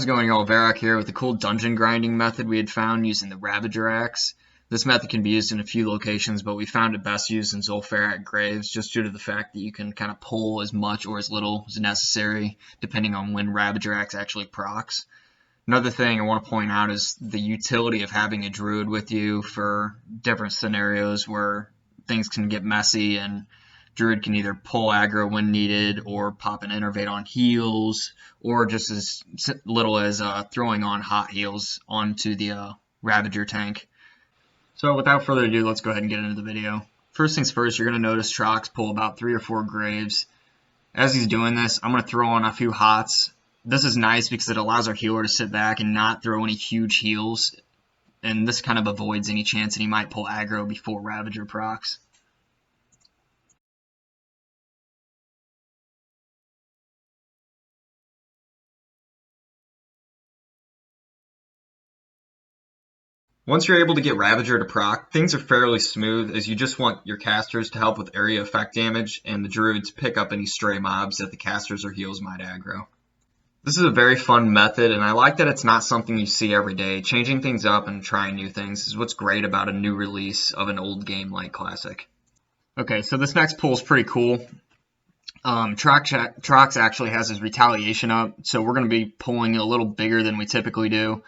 How's it going, y'all? Zul'Farrak here with the cool dungeon grinding method we had found using the Ravager Axe. This method can be used in a few locations, but we found it best used in Zul'Farrak graves just due to the fact that you can kind of pull as much or as little as necessary depending on when Ravager Axe actually procs. Another thing I want to point out is the utility of having a druid with you for different scenarios where things can get messy and druid can either pull aggro when needed or pop an innervate on heals or just as little as throwing on hot heals onto the Ravager tank. So without further ado, let's go ahead and get into the video. First things first, you're going to notice Trox pull about 3 or 4 graves. As he's doing this, I'm going to throw on a few hots. This is nice because it allows our healer to sit back and not throw any huge heals, and this kind of avoids any chance that he might pull aggro before Ravager procs. Once you're able to get Ravager to proc, things are fairly smooth as you just want your casters to help with area effect damage and the druids pick up any stray mobs that the casters or heals might aggro. This is a very fun method, and I like that it's not something you see every day. Changing things up and trying new things is what's great about a new release of an old game like Classic. Okay, so this next pull is pretty cool. Trox actually has his retaliation up, so we're going to be pulling a little bigger than we typically do.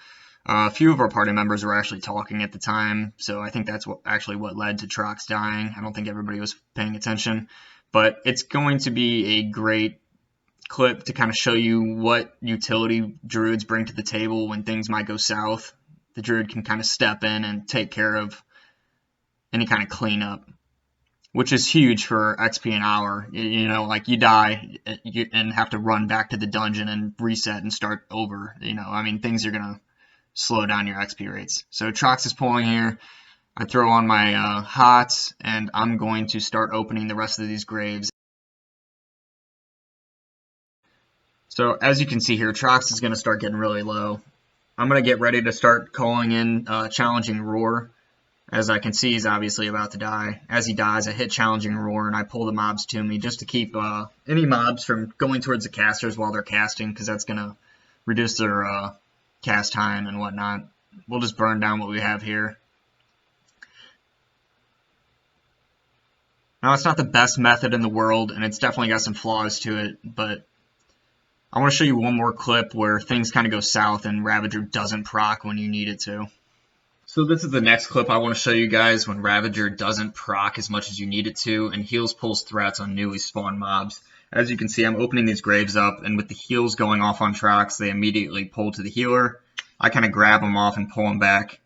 A few of our party members were actually talking at the time, so I think that's what led to Trox dying. I don't think everybody was paying attention, but it's going to be a great clip to kind of show you what utility druids bring to the table when things might go south. The druid can kind of step in and take care of any kind of cleanup, which is huge for XP an hour. You know, like you die and have to run back to the dungeon and reset and start over. You know, I mean, things are going to slow down your XP rates. So Trox is pulling here. I throw on my hots, and I'm going to start opening the rest of these graves. So as you can see here, Trox is going to start getting really low. I'm going to get ready to start calling in Challenging Roar. As I can see, he's obviously about to die. As he dies, I hit Challenging Roar, and I pull the mobs to me just to keep any mobs from going towards the casters while they're casting, because that's going to reduce their cast time and whatnot. We'll just burn down what we have here. Now, it's not the best method in the world, and it's definitely got some flaws to it, but I want to show you one more clip where things kind of go south and Ravager doesn't proc when you need it to. So this is the next clip I want to show you guys when Ravager doesn't proc as much as you need it to and heals pulls threats on newly spawned mobs. As you can see, I'm opening these graves up, and with the heals going off on Trox, they immediately pull to the healer. I kind of grab them off and pull them back.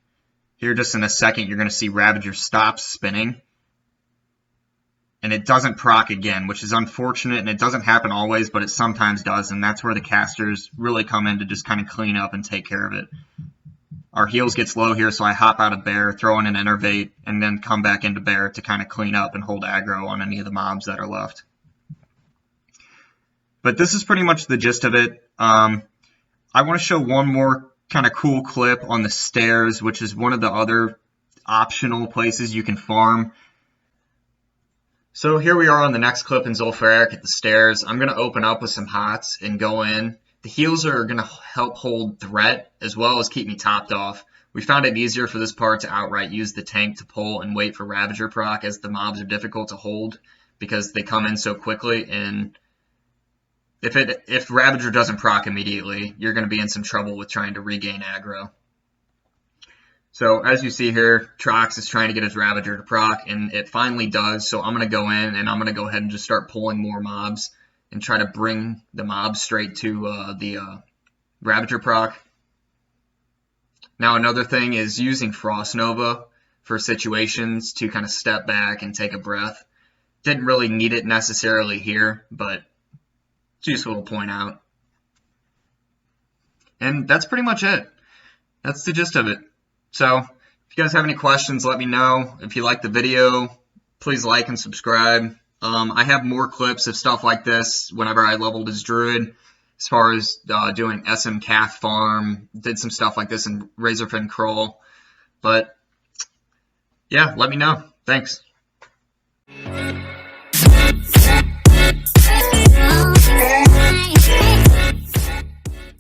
Here, just in a second, you're going to see Ravager stop spinning. And it doesn't proc again, which is unfortunate, and it doesn't happen always, but it sometimes does, and that's where the casters really come in to just kind of clean up and take care of it. Our heals gets low here, so I hop out of Bear, throw in an Innervate, and then come back into Bear to kind of clean up and hold aggro on any of the mobs that are left. But this is pretty much the gist of it. I want to show one more kind of cool clip on the stairs, which is one of the other optional places you can farm. So here we are on the next clip in Zul'Farrak at the stairs. I'm going to open up with some hots and go in. The heals are going to help hold threat as well as keep me topped off. We found it easier for this part to outright use the tank to pull and wait for Ravager proc, as the mobs are difficult to hold because they come in so quickly, and if Ravager doesn't proc immediately, you're going to be in some trouble with trying to regain aggro. So as you see here, Trox is trying to get his Ravager to proc, and it finally does. So I'm going to go in, and I'm going to go ahead and just start pulling more mobs and try to bring the mobs straight to the Ravager proc. Now another thing is using Frost Nova for situations to kind of step back and take a breath. Didn't really need it necessarily here, but it's useful to point out. And that's pretty much it. That's the gist of it. So if you guys have any questions, let me know. If you like the video, please like and subscribe. I have more clips of stuff like this whenever I leveled as Druid, as far as doing SM Cath farm, did some stuff like this in Razorfin Crawl. But yeah, let me know. Thanks.